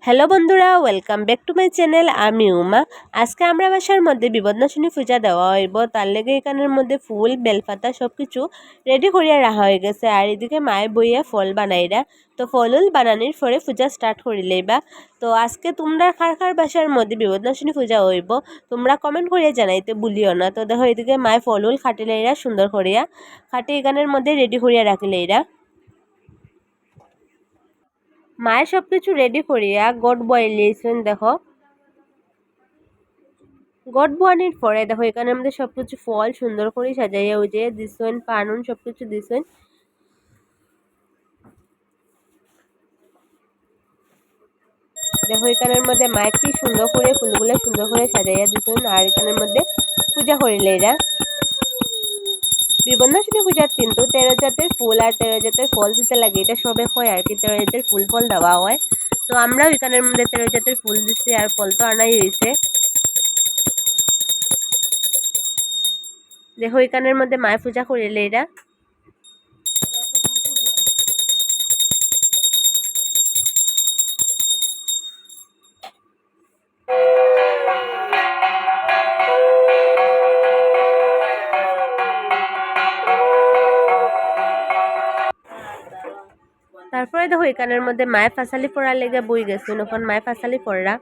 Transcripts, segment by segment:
Hello বন্ধুরা, welcome back to my channel. আমি উমা। আজকে আমরা বাসার মধ্যে বিপদনাশিনী পূজা দেওয়া হইব, তার লেগে এখানের মধ্যে ফুল বেলপাতা সব কিছু রেডি করিয়া রাখা হয়ে গেছে। আর এদিকে মায়ে বইয়া ফল বানাইরা, তো ফল বানানির পরে পূজা স্টার্ট করিলেইবা। তো আজকে তোমরা কার কার বাসার মধ্যে বিপদনাশিনী পূজা হইব তোমরা কমেন্ট করিয়া জানাইতে ভুলিও না। তো দেখো এদিকে মায়ে ফল খাটিলেইরা সুন্দর করিয়া খাটি এখানের মধ্যে রেডি করিয়া রাখিলেইরা। মায়ের সব কিছু রেডি করিয়া গট বয়েলিয়েছেন। দেখো গট বোয়ানির পরে দেখো এখানে আমাদের সব কিছু ফল সুন্দর করে সাজাইয়া ওই যে দিছেন, পানুন সব কিছু দিছেন। দেখো এখানের মধ্যে মায়ের কি সুন্দর করে ফুলগুলো সুন্দর করে সাজাইয়া দিছেন। আর এখানের মধ্যে পূজা করিলে এরা বিবন্যাসিনী পূজার কিন্তু 13 জাতের ফুল আর 13 জাতের ফল দিতে লাগে, এটা সবে হয় আর কি 13 জাতের ফুল ফল দেওয়া হয়। তো আমরাও এখানের মধ্যে 13 জাতের ফুল দিচ্ছি আর ফল তো আনাই হয়েছে। দেখো এখানের মধ্যে মায়ের পূজা করিলে এরা তারপরে দেখো এখানের মধ্যে মায়ের ফাঁসালি পড়ার লেগে বই গেছেন, ওখান মায়ের ফাঁসালি পড়রা।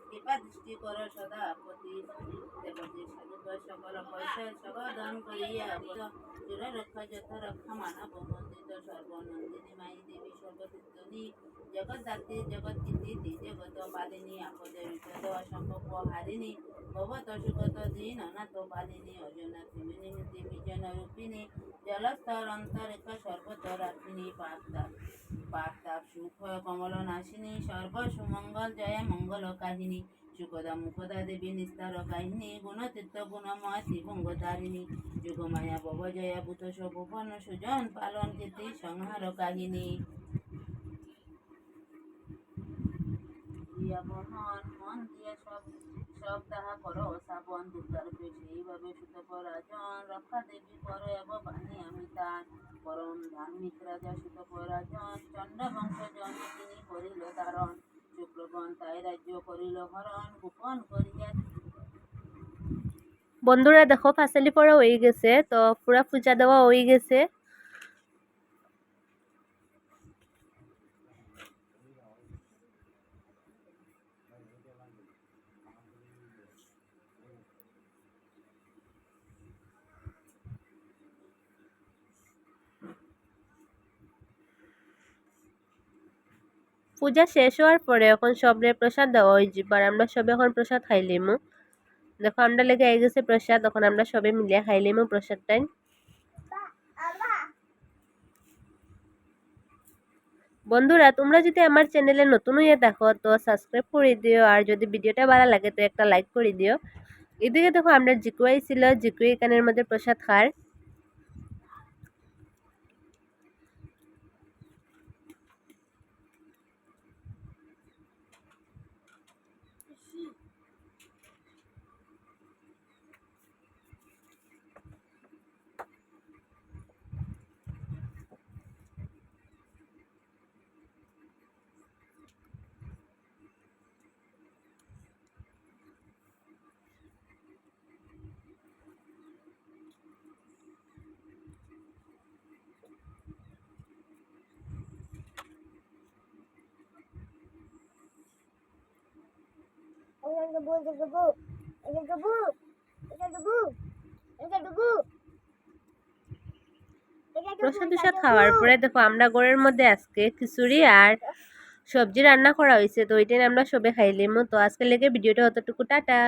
কৃপা দৃষ্টি করো সদা প্রতি দেবতী সকল পয়সা সগদান করিয়া চির রক্ষা যথা রক্ষা মানব বন্দিত সর্বনন্দিনী মাই দেবী সর্বতীর্থনী জগদ্ধাত্রী জগৎকীর্তি জগত পালিনী আপদে বিপদ অসম্ভব হারিণী ভবত সুগত দীন অনাথ পালিনী অজনা ত্রিমিনী বিজন রূপিণী জলস্তর অন্তরেখা সর্বত রাখিনী পাপ সুখ কমল নাশিনী সর্ব সুমঙ্গল জয় মঙ্গল কাহিনী সুখদা মুখদা দেবী নিস্তার কাহিনী গুণতীর্থ গুণময় ত্রিভঙ্গধারিণী যুগমায়া ভবজয়া ভূত ভুবন সুজন পালন কীর্তি সংহার কাহিনী মন দিয়া সব তাহা করো শ্রাবণ দুর্গার সেইভাবে সুত পরাজন রক্ষা দেবী পর এব বাণী আমি তার পরম ধার্মিক রাজা সুত পরাজন চন্ড বংশজন তিনি করিল ধারণ শুক্রগণ তাই রাজ্য করিল হরণ গোপন করিয়া। বন্ধুরা দেখো ফাঁসালি পড়া হয়ে গেছে, তো পুরা পূজা দেওয়া হয়ে গেছে। পূজা শেষ হওয়ার পরে এখন সবরে প্রসাদ দেওয়া হয়ে যাবার, আমরা সবে এখন প্রসাদ খাইলিমু। দেখো আমরা লেগে আই গেছে প্রসাদ, তখন আমরা সবে মিলিয়ে খাইলিমু প্রসাদটাই। বন্ধুরা তোমরা যদি আমার চ্যানেলে নতুন হয়ে দেখো তো সাবস্ক্রাইব করে দিও, আর যদি ভিডিওটা ভালো লাগে তো একটা লাইক করে দিও। এদিকে দেখো আমরা জিকুয়াই ছিল, জিকুই এখানের মধ্যে প্রসাদ খার। প্রসাদ খাওয়ার পরে দেখো আমরা ঘরের মধ্যে আজকে খিচুড়ি আর সবজি রান্না করা হয়েছে, তো ওইটাই আমরা সবে খাইলিমু। তো আজকে লেগে ভিডিওটা অতটুকু, টাটা।